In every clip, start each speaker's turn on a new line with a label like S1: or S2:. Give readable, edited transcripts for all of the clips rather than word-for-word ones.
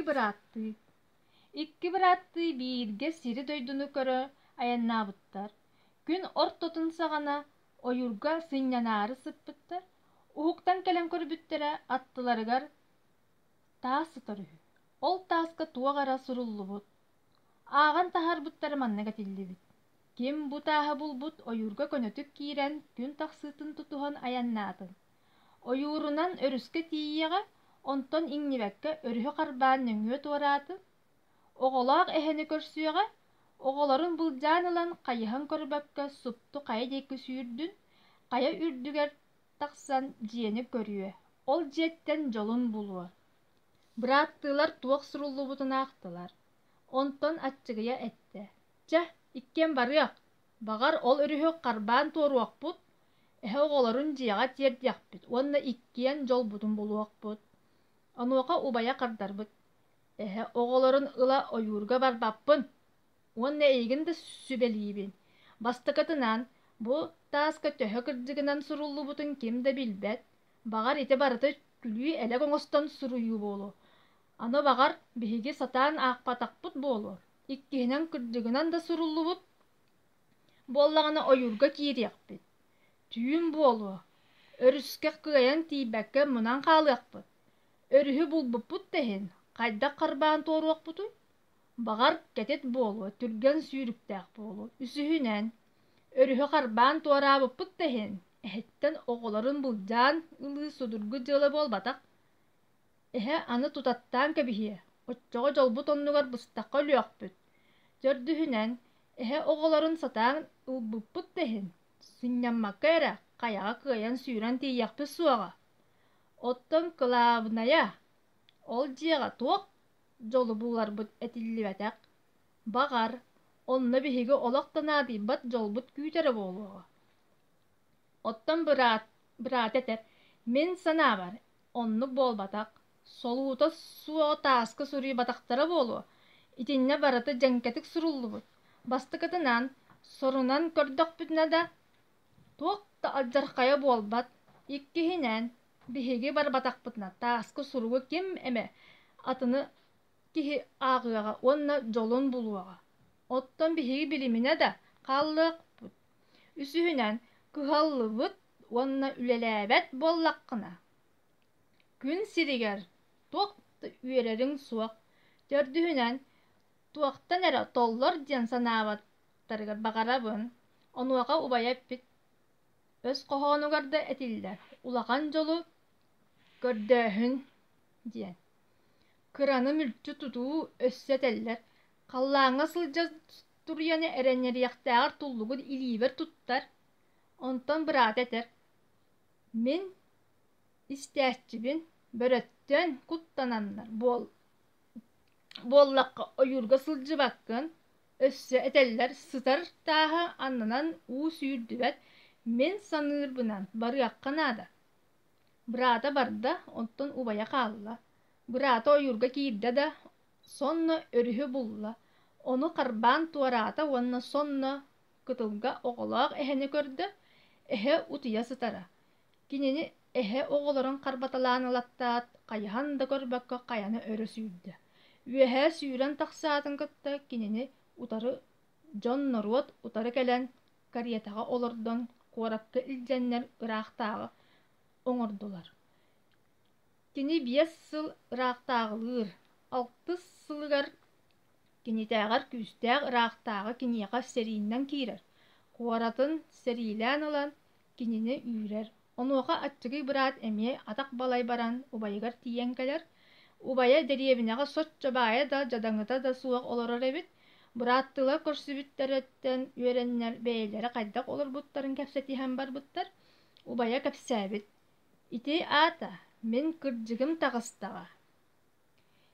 S1: быраатты. Икки быраатты биирге сири дойдуну көрө аяннаабыттар. Күн ортотун сагана ойурга сыннянары сыппыттар. Ухуктан келен көрбүттөрө аттыларыгар таас сытарыһы. Ол тааска туагара суруллубут. Ааган тахарбыттары маннага тиллибит. Ким бу тааһа булбут ойурга көнөтүк киирен күн тахсыытын тутуһан аяннаатын. Ойуурунан өрүскө тиийэҕэ, онтон иҥнибэккэ өрүһө харбаан нөҥүө туораатын. Оҕолоох эһэни көрсүөҕэ, оҕолорун былдьаан ылан хайыһан көрбөккө супту хайа диэки сүүрдүн, хайа үрдүгэр тахсан дьиэни көрүө. Ол дьиэттэн дьолун булуо. Бырааттыылар туох суруллубутунаахтылар. Онтон аччыгыйа этте. Ча, иккен барыах. Багар ол өрүһө харбаан туоруохпут. Эһэ оҕолорун дьиэҕэ тиэрдиэхпит. Уонна иккиэн дьолбутун булуохпут. Онуоха убайа хардарбыт. Эһэ оҕолорун ыла ойуурга барбаппын. Уонна эйигин да сүбэлиибин. Бастакатынан бу тааска төһө кырдьыгынан суруллубутун ким да билбэт. Багар ите барыты күлүү эле оҥостон суруйуу буолу. Аны багар биһиги сатаан аахпатахпыт буолу. Иккиһинэн кырдьыгынан да суруллубут. Буоллаҕына ойуурга киириэхпит. Түүн буолу. Өрүскэх кыайан тиибэккэ мунан хаалыахпыт. Өрүһү булбуппут тэһин. Хайдах харбаан туоруохпутуй. Багар кэтит буолу, түрген сүүрүктээх буолу. Үсүһүнэн өрүһү харбаан туораабыппыт тэһин. Эһэттэн оҕолорун былдьаан ылыы судургу дьыала буолбатах. Эһэ аны тутаттаан кэбиһиэ. Оччоҕо дьолбут оннугар быстахха үлүөхпүт. Дьөрдүһүнэн эһэ оҕолорун сатаан ылбыппыт тэһин. Сынньаммакка эрэ хайаҕа кыайан сүүрэн тиийэхпит суоҕа. Оттон кылаабыная ол дьиэҕэ туох дьолу буларбыт этиллибэтэх. Багар онно биһиги олохтанаадыйбат дьолбут күүтэрэ буолуоҕа. Оттон быраат этэр. Мин санаабар, оннук буолбатах. Солуута суоҕа тааска суруйбатахтара буолуо. Итиннэ барыты дьэҥкэтик суруллубут. Бастакатынан сорунан көрдөхпүтүнэ да туох да алдьархайа буолбат. Иккиһинэн биһиги барбатахпытына тааска суругу ким эмэ атыны киһи ааҕыаҕа уонна дьолун булуоҕа. Оттон биһиги билиминэ да хааллыахпыт. Үсүһүнэн кыһаллыбыт уонна үлэлээбэт буоллаххына. Күн сиригэр туох да үөрэрин суох. Дьөрдүһүнэн туохтан эрэ толлор диэн санаабаттарыгар багарабын. Онуоха убайа эппит. Өс хоһоонугар да этиллэр. Улахан дьолу көрдөөһүн диэн. Кыраны мүлчү тутуу өссөтэллэр. Халлааҥҥа сылдьа турйаны эрэннэриэхтээҕэр туллугун илиибэр туттар. Онтон быраат этэр. Мин истээччибин бөрөттөн куттананнар. Буоллахха ойуурга сылдьыбаккын өссө этэллэр сытар тааһа аннынан уу сүүрдүбэт. Мен саныырбынан барыахха наада. Быраата барда, онтон убайа хаалла. Быраата ойуурга киирдэ да сонно өрүһү булла. Ону харбаан туораата уонна сонно кытылга оҕолоох эһэни көрдө, эһэ утуйа сытара. Кинини эһэ оҕолорун харбаталаан ылаттаат, хайыһан да көрбөккө хайаны өрө сүүрдэ. Үөһэ сүүрэн тахсаатын кытта кинини утары дьонноруот утары кэлэн кариэтаҕа олордон куоракка илдьэннэр ыраахтааҕы оҥордулар. Кини 5 сыл ыраахтааҕылыыр, 6 сылыгар кинитээҕэр күүстээх ыраахтааҕы киниэхэ сэрииннэн киирэр. Куоратын сэриилээн ылан кинини үүрэр. Онуоха аччыгый быраат эмиэ атах балай баран убайыгар тиийэн кэлэр. Убайа дэриэбинэҕэ соччобаайа да дьадаҥыта да суох олорор эбит. Бырааттыла көрсүбүттэрэттэн үөрэннэр бэйэллэри хайдах олорбуттарын кэпсэтиһэн барбыттар. Убайа кэпсээбит. Ити аата, мен кырдьыгым таҕыстаҕа.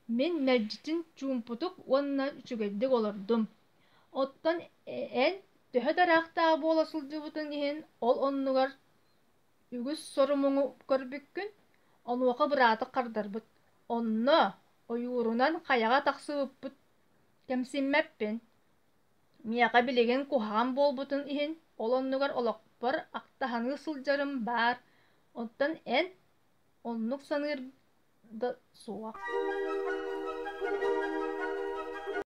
S1: Мен мэлдьитин чуумпутук уонна үчүгэйдик олордум. Оттон эн төһө дараахтааҕа буола сылдьыбытын иһин ол оннугар үгүс сорумуҥу көрбүккүн, онуоха быраата хардарбыт. Онно ойуурунан хайаҕа тахсыбыппыт кэмсиммэппин. Миэхэ билигин куһаҕан буолбутун иһин ол оннугар олохпор ахтаһаны сылдьарым баар. Онтон эн оннук саныыр да суох.